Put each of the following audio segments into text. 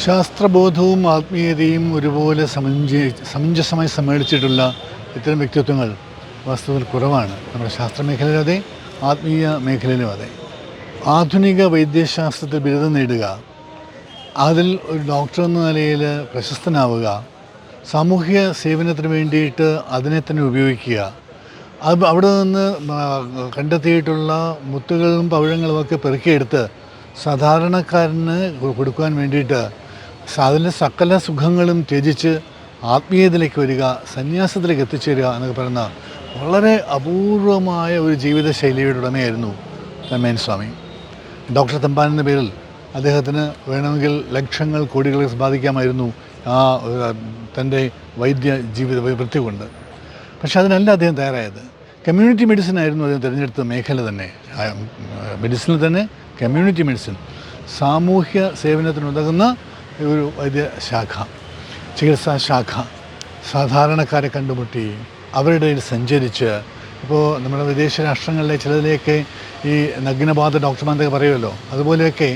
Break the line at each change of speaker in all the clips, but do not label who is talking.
ശാസ്ത്രബോധവും ആത്മീയതയും ഒരുപോലെ സമഞ്ജസമായി സമ്മേളിച്ചിട്ടുള്ള ഇത്തരം വ്യക്തിത്വങ്ങൾ വാസ്തവത്തിൽ കുറവാണ്. നമ്മുടെ ശാസ്ത്രമേഖലയിലും അതെ, ആത്മീയ മേഖലയിലും അതെ. ആധുനിക വൈദ്യശാസ്ത്രത്തിൽ ബിരുദം നേടുക, അതിൽ ഒരു ഡോക്ടർ എന്ന നിലയിൽ പ്രശസ്തനാവുക, സാമൂഹിക സേവനത്തിന് വേണ്ടിയിട്ട് അതിനെ തന്നെ ഉപയോഗിക്കുക, അവിടെ നിന്ന് കണ്ടെത്തിയിട്ടുള്ള മുത്തുകളും പവിഴങ്ങളുമൊക്കെ പെറുക്കിയെടുത്ത് സാധാരണക്കാരന് കൊടുക്കുവാൻ വേണ്ടിയിട്ട് അതിൻ്റെ സകല സുഖങ്ങളും ത്യജിച്ച് ആത്മീയതയിലേക്ക് വരിക, സന്യാസത്തിലേക്ക് എത്തിച്ചേരുക എന്നൊക്കെ പറയുന്ന വളരെ അപൂർവമായ ഒരു ജീവിതശൈലിയുടെ ഉടമയായിരുന്നു തന്മയൻ സ്വാമി. ഡോക്ടർ തമ്പാൻ എന്ന പേരിൽ അദ്ദേഹത്തിന് വേണമെങ്കിൽ ലക്ഷങ്ങൾ കോടികൾ സമ്പാദിക്കാമായിരുന്നു ആ തൻ്റെ വൈദ്യ ജീവിത വൃത്തി കൊണ്ട്. പക്ഷെ അതിനല്ല അദ്ദേഹം തയ്യാറായത്. കമ്മ്യൂണിറ്റി മെഡിസിൻ ആയിരുന്നു അദ്ദേഹം തിരഞ്ഞെടുത്ത മേഖല തന്നെ. മെഡിസിനിൽ തന്നെ കമ്മ്യൂണിറ്റി മെഡിസിൻ, സാമൂഹ്യ സേവനത്തിനുതകുന്ന ഒരു വൈദ്യശാഖ, ചികിത്സാ ശാഖ. സാധാരണക്കാരെ കണ്ടുമുട്ടി അവരുടെ ഇടയിൽ സഞ്ചരിച്ച്, ഇപ്പോൾ നമ്മുടെ വിദേശ രാഷ്ട്രങ്ങളിലെ ചിലതിലേക്ക് ഈ നഗ്നപാത ഡോക്ടർമാരൊക്കെ പറയുമല്ലോ, അതുപോലെയൊക്കെ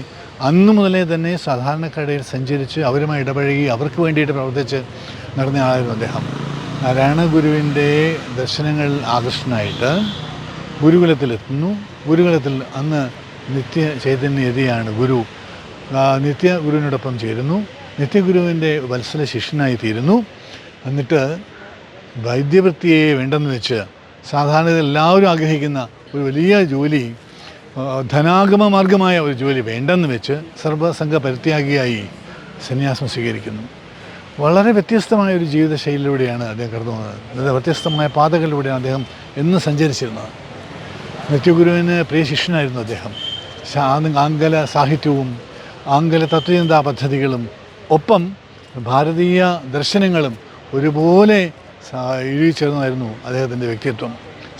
അന്നു മുതലേ തന്നെ സാധാരണക്കാരുടെ ഇടയിൽ സഞ്ചരിച്ച് അവരുമായി ഇടപഴകി അവർക്ക് വേണ്ടിയിട്ട് പ്രവർത്തിച്ച് നടന്ന ആളായിരുന്നു അദ്ദേഹം. നാരായണ ഗുരുവിൻ്റെ ദർശനങ്ങൾ ആകർഷണമായിട്ട് ഗുരുകുലത്തിലെത്തുന്നു. ഗുരുകുലത്തിൽ അന്ന് നിത്യ ചൈതന്യതയാണ് ഗുരു. നിത്യ ഗുരുവിനോടൊപ്പം ചേരുന്നു, നിത്യഗുരുവിൻ്റെ വത്സല ശിഷ്യനായി തീരുന്നു. എന്നിട്ട് വൈദ്യവൃത്തിയെ വേണ്ടെന്ന് വെച്ച് സാധാരണ എല്ലാവരും ആഗ്രഹിക്കുന്ന ഒരു വലിയ ജോലി, ധനാഗമ മാർഗമായ ഒരു ജോലി വേണ്ടെന്ന് വെച്ച് സർവസംഘ പരിത്യാഗിയായി സന്യാസം സ്വീകരിക്കുന്നു. വളരെ വ്യത്യസ്തമായ ഒരു ജീവിതശൈലിയിലൂടെയാണ് അദ്ദേഹം കടന്നു പോകുന്നത്. വ്യത്യസ്തമായ പാതകളിലൂടെയാണ് അദ്ദേഹം എന്ന് സഞ്ചരിച്ചിരുന്നത്. നിത്യഗുരുവിന് പ്രിയ ശിഷ്യനായിരുന്നു അദ്ദേഹം. ആംഗല സാഹിത്യവും ആംഗല തത്വചിന്താ പദ്ധതികളും ഒപ്പം ഭാരതീയ ദർശനങ്ങളും ഒരുപോലെ ഇഴുകിച്ചേർന്നായിരുന്നു അദ്ദേഹത്തിൻ്റെ വ്യക്തിത്വം.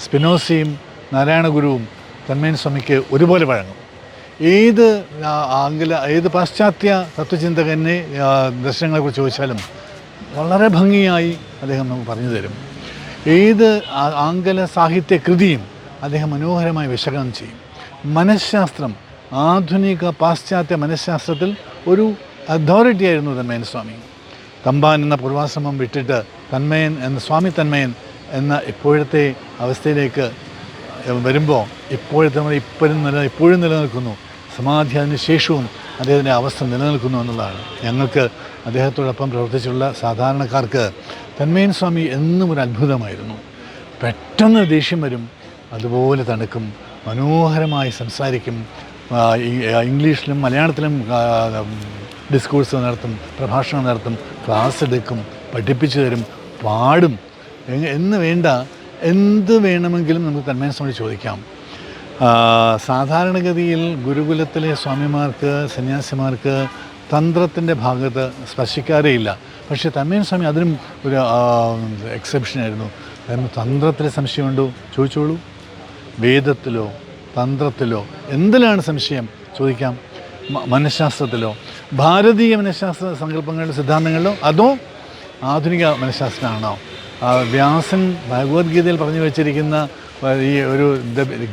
സ്പിനോസയും നാരായണ ഗുരുവും തന്മയൻ സ്വാമിക്ക് ഒരുപോലെ വഴങ്ങും. ഏത് പാശ്ചാത്യ തത്വചിന്തകനെ ദർശനങ്ങളെക്കുറിച്ച് ചോദിച്ചാലും വളരെ ഭംഗിയായി അദ്ദേഹം നമുക്ക് പറഞ്ഞു തരും. ഏത് ആംഗല സാഹിത്യ കൃതിയും അദ്ദേഹം മനോഹരമായി വിശകലനം ചെയ്യും. മനഃശാസ്ത്രം, ആധുനിക പാശ്ചാത്യ മനഃശാസ്ത്രത്തിൽ ഒരു അതോറിറ്റി ആയിരുന്നു തന്മയൻ സ്വാമി. തമ്പാൻ എന്ന പൂർവാശ്രമം വിട്ടിട്ട് തന്മയൻ എന്ന സ്വാമി തന്മയൻ എന്ന ഇപ്പോഴത്തെ അവസ്ഥയിലേക്ക് വരുമ്പോൾ ഇപ്പോഴും നിലനിൽക്കുന്നു. സമാധി അതിന് ശേഷവും അദ്ദേഹത്തിൻ്റെ അവസ്ഥ നിലനിൽക്കുന്നു എന്നുള്ളതാണ്. ഞങ്ങൾക്ക് അദ്ദേഹത്തോടൊപ്പം പ്രവർത്തിച്ചുള്ള സാധാരണക്കാർക്ക് തന്മയൻ സ്വാമി എന്നും ഒരു അത്ഭുതമായിരുന്നു. പെട്ടെന്ന് ദേഷ്യം വരും, അതുപോലെ തണുക്കും, മനോഹരമായി സംസാരിക്കും. ഇംഗ്ലീഷിലും മലയാളത്തിലും ഡിസ്കോഴ്സ് നടത്തും, പ്രഭാഷണം നടത്തും, ക്ലാസ് എടുക്കും, പഠിപ്പിച്ചു തരും, പാടും. എന്ന് വേണ്ട എന്ത് വേണമെങ്കിലും നമുക്ക് തന്മയൻ സ്വാമി ചോദിക്കാം. സാധാരണഗതിയിൽ ഗുരുകുലത്തിലെ സ്വാമിമാർക്ക്, സന്യാസിമാർക്ക് തന്ത്രത്തിൻ്റെ ഭാഗത്ത് സ്പർശിക്കാറേയില്ല. പക്ഷേ തന്മയൻ സ്വാമി അതിനും ഒരു എക്സെപ്ഷനായിരുന്നു. തന്ത്രത്തിലെ സംശയമുണ്ടോ ചോദിച്ചോളൂ. വേദത്തിലോ തന്ത്രത്തിലോ എന്തിലാണ് സംശയം ചോദിക്കാം. മനഃശാസ്ത്രത്തിലോ, ഭാരതീയ മനഃശാസ്ത്ര സങ്കല്പങ്ങളുടെ സിദ്ധാന്തങ്ങളിലോ, അതോ ആധുനിക മനഃശാസ്ത്രമാണോ? വ്യാസൻ ഭഗവത്ഗീതയിൽ പറഞ്ഞു വെച്ചിരിക്കുന്ന ഈ ഒരു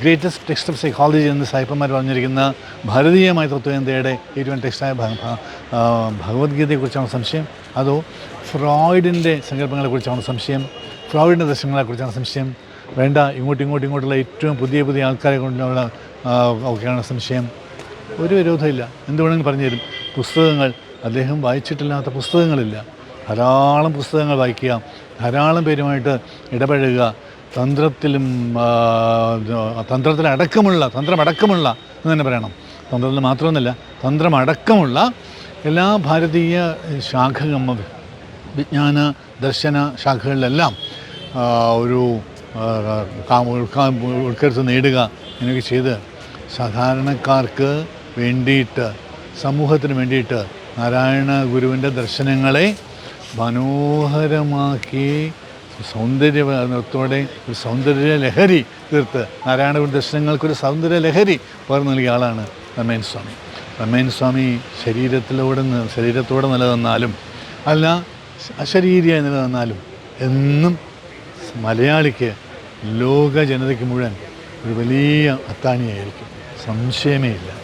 ഗ്രേറ്റസ്റ്റ് ടെക്സ്റ്റ് ഓഫ് സൈക്കോളജി എന്ന് സായിപ്പന്മാർ പറഞ്ഞിരിക്കുന്ന ഭാരതീയമായ തത്വചിന്തയുടെ ഏറ്റവും ടെക്സ്റ്റായ ഭഗവത്ഗീതയെക്കുറിച്ചാണ് സംശയം? അതോ ഫ്രോയിഡിൻ്റെ സങ്കല്പങ്ങളെക്കുറിച്ചാണ് സംശയം? ഫ്രോയിഡിൻ്റെ ദർശനങ്ങളെക്കുറിച്ചാണ് സംശയം? വേണ്ട, ഇങ്ങോട്ടുള്ള ഏറ്റവും പുതിയ ആൾക്കാരെ കൊണ്ടുള്ള ഒക്കെയാണ് സംശയം. ഒരു വിരോധമില്ല, എന്ത് വേണമെങ്കിലും പറഞ്ഞു തരും. പുസ്തകങ്ങൾ, അദ്ദേഹം വായിച്ചിട്ടില്ലാത്ത പുസ്തകങ്ങളില്ല. ധാരാളം പുസ്തകങ്ങൾ വായിക്കുക, ധാരാളം പേരുമായിട്ട് ഇടപഴകുക, തന്ത്രമടക്കമുള്ള എന്ന് തന്നെ പറയണം. തന്ത്രത്തിൽ മാത്രമൊന്നുമില്ല, തന്ത്രമടക്കമുള്ള എല്ലാ ഭാരതീയ വിജ്ഞാന ദർശന ശാഖകളിലെല്ലാം ഒരു ഉൾക്കരുത്ത് നേടുക, ഇങ്ങനെയൊക്കെ ചെയ്ത് സാധാരണക്കാർക്ക് വേണ്ടിയിട്ട്, സമൂഹത്തിന് വേണ്ടിയിട്ട് നാരായണ ഗുരുവിൻ്റെ ദർശനങ്ങളെ മനോഹരമാക്കി സൗന്ദര്യത്തോടെ ഒരു സൗന്ദര്യ ലഹരി തീർത്ത് നാരായണ ഗുരു ദർശനങ്ങൾക്കൊരു സൗന്ദര്യ ലഹരി പകർന്നു നൽകിയ ആളാണ് തന്മയൻ സ്വാമി. തന്മയൻ സ്വാമി ശരീരത്തോടെ നിലനിന്നാലും അല്ല അശരീരിയായി നിലനിന്നാലും എന്നും മലയാളിക്ക്, ലോക ജനതയ്ക്ക് മുഴുവൻ ഒരു വലിയ അത്താണിയായിരിക്കും, സംശയമേ ഇല്ല.